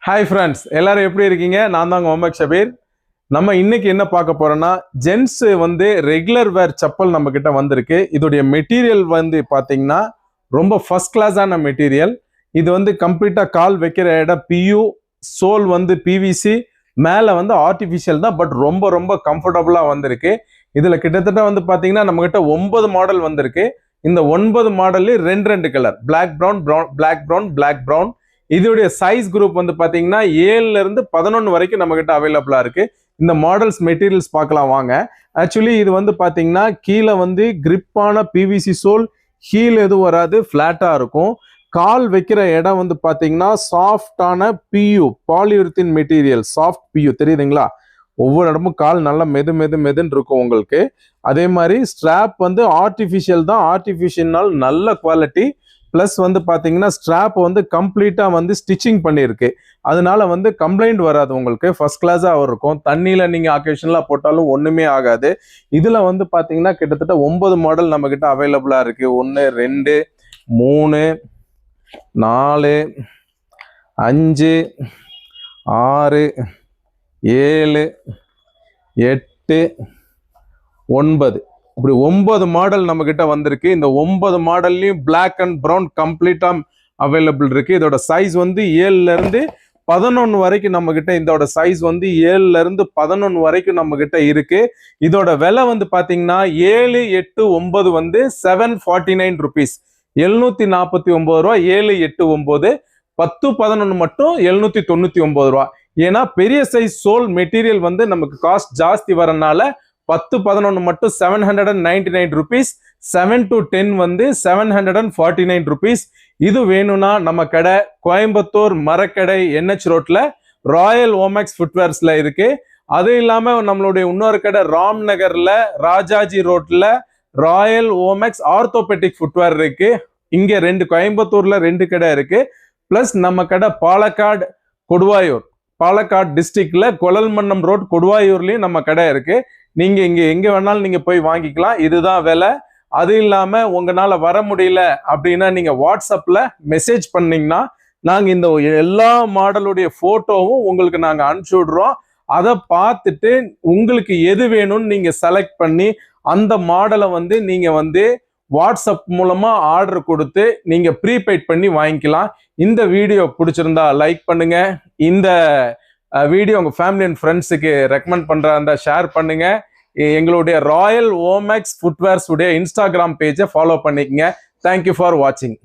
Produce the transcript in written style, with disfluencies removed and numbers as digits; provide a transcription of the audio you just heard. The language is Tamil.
ஹாய் ஃப்ரெண்ட்ஸ், எல்லாரும் எப்படி இருக்கீங்க? நான் தாங்க முகமது ஷபீர். நம்ம இன்னைக்கு என்ன பார்க்க போறோம்னா, ஜென்ஸ் ரெகுலர் வேர் செப்பல் நம்ம கிட்ட வந்திருக்கு. இதோடைய மெட்டீரியல் பாத்தீங்கன்னா ரொம்ப ஃபர்ஸ்ட் கிளாஸான மெட்டீரியல். இது கம்ப்ளீட்டா கால் வைக்கிற இடம் பியூ, சோல் பிவிசி, மேல ஆர்டிஃபிஷியல் தான். பட் ரொம்ப ரொம்ப கம்ஃபர்டபுளா வந்திருக்கு. இதுல கிட்டத்தட்ட பாத்தீங்கன்னா நம்ம கிட்ட 9 மாடல் வந்திருக்கு. இந்த 9 மாடல்ல ரெண்டு colour, black brown, black brown, black brown. இதோடைய சைஸ் குரூப் பாத்தீங்கன்னா 7ல இருந்து 11 வரைக்கும் நம்ம கிட்ட அவைலபிளா இருக்கு. இந்த மாடல்ஸ் மெட்டீரியல்ஸ் பார்க்கலாம் வாங்க. ஆக்சுவலி இது பாத்தீங்கன்னா கீழே கிரிப்பான பிவிசி சோல், ஹீல் எதுவும் வராது, பிளாட்டா இருக்கும். கால் வைக்கிற இடம் பாத்தீங்கன்னா சாஃப்டான பியூ, பாலியூரித்தின் மெட்டீரியல், சாஃப்ட் பியூ தெரியுதுங்களா? ஒவ்வொரு இடமும் கால் நல்லா மெதுன்னு இருக்கும் உங்களுக்கு. அதே மாதிரி ஸ்ட்ராப் ஆர்டிஃபிஷியல் தான். ஆர்டிஃபிஷியல்னால் நல்ல குவாலிட்டி. பிளஸ் பாத்தீங்கன்னா ஸ்ட்ராப் கம்ப்ளீட்டா ஸ்டிச்சிங் பண்ணிருக்கு. அதனால கம்ப்ளைண்ட் வராது உங்களுக்கு. ஃபர்ஸ்ட் கிளாஸா இருக்கும். தண்ணியில நீங்க அக்கேஷனலா போட்டாலும் ஒண்ணுமே ஆகாது. இதுல பாத்தீங்கன்னா கிட்டத்தட்ட 9 மாடல் நம்ம கிட்ட அவைலபிளா இருக்கு. 1 2 3 4 5 6 7 8 9 இப்படி 9 மாடல் நம்ம கிட்ட வந்திருக்கு. இந்த 9 மாடல்லையும் பிளாக் அண்ட் பிரவுன் கம்ப்ளீட்டா அவைலபிள் இருக்கு. இதோட சைஸ் 7ல இருந்து 11 வரைக்கும் நம்ம கிட்ட. இதோட சைஸ் 7ல இருந்து 11 வரைக்கும் நம்ம கிட்ட இருக்கு. இதோட விலை பாத்தீங்கன்னா 7 8 9 749 ருபீஸ், 749 ரூபா. 7 8 9 10 11 மட்டும் 799 ரூபா. ஏன்னா பெரிய சைஸ் சோல் மெட்டீரியல் நமக்கு காஸ்ட் ஜாஸ்தி வரனால 10 11 மட்டும் 799 ருபீஸ், 7 to 10 749 ருபீஸ். இது வேணும்னா நம்ம கடை கோயம்புத்தூர் மரக்கடை NH ரோட்ல ராயல் ஓமேக்ஸ் ஃபுட்வேர்ஸ்ல இருக்கு. அது இல்லாம நம்மளுடைய இன்னொரு கடை ராம் நகர்ல ராஜாஜி ரோட்ல ராயல் ஓமேக்ஸ் ஆர்த்தோபெட்டிக் ஃபுட்வேர் இருக்கு. இங்க கோயம்புத்தூர்ல 2 கடை இருக்கு. பிளஸ் நம்ம கடை பாலக்காடு, கொடுவாயூர், பாலக்காடு டிஸ்ட்ரிக்ட்ல கொலல்மன்னம் ரோட் கொடுவாயூர்லயும் நம்ம கடை இருக்கு. நீங்க இங்க எங்க வேணாலும் நீங்க போய் வாங்கிக்கலாம். இதுதான் விலை. அது இல்லாம உங்களால வர முடியல அப்படின்னா நீங்க வாட்ஸ்அப்ல மெசேஜ் பண்ணீங்கன்னா நாங்க இந்த எல்லா மாடலுடைய போட்டோவும் உங்களுக்கு நாங்க அனுப்பிச்சு விடுறோம். அதை பார்த்துட்டு உங்களுக்கு எது வேணும்னு நீங்க செலக்ட் பண்ணி அந்த மாடலை நீங்க வாட்ஸ்அப் மூலமா ஆர்டர் கொடுத்து நீங்க ப்ரீபெய்ட் பண்ணி வாங்கிக்கலாம். இந்த வீடியோ பிடிச்சிருந்தா லைக் பண்ணுங்க. இந்த வீடியோ உங்க ஃபேமிலி அண்ட் ஃப்ரெண்ட்ஸுக்கு ரெக்கமெண்ட் பண்றதா ஷேர் பண்ணுங்க. எங்களுடைய ராயல் ஓமேக்ஸ் ஃபுட்வேர்ஸ் உடைய இன்ஸ்டாகிராம் பேஜை ஃபாலோ பண்ணிக்கங்க. தேங்க்யூ ஃபார் வாட்சிங்.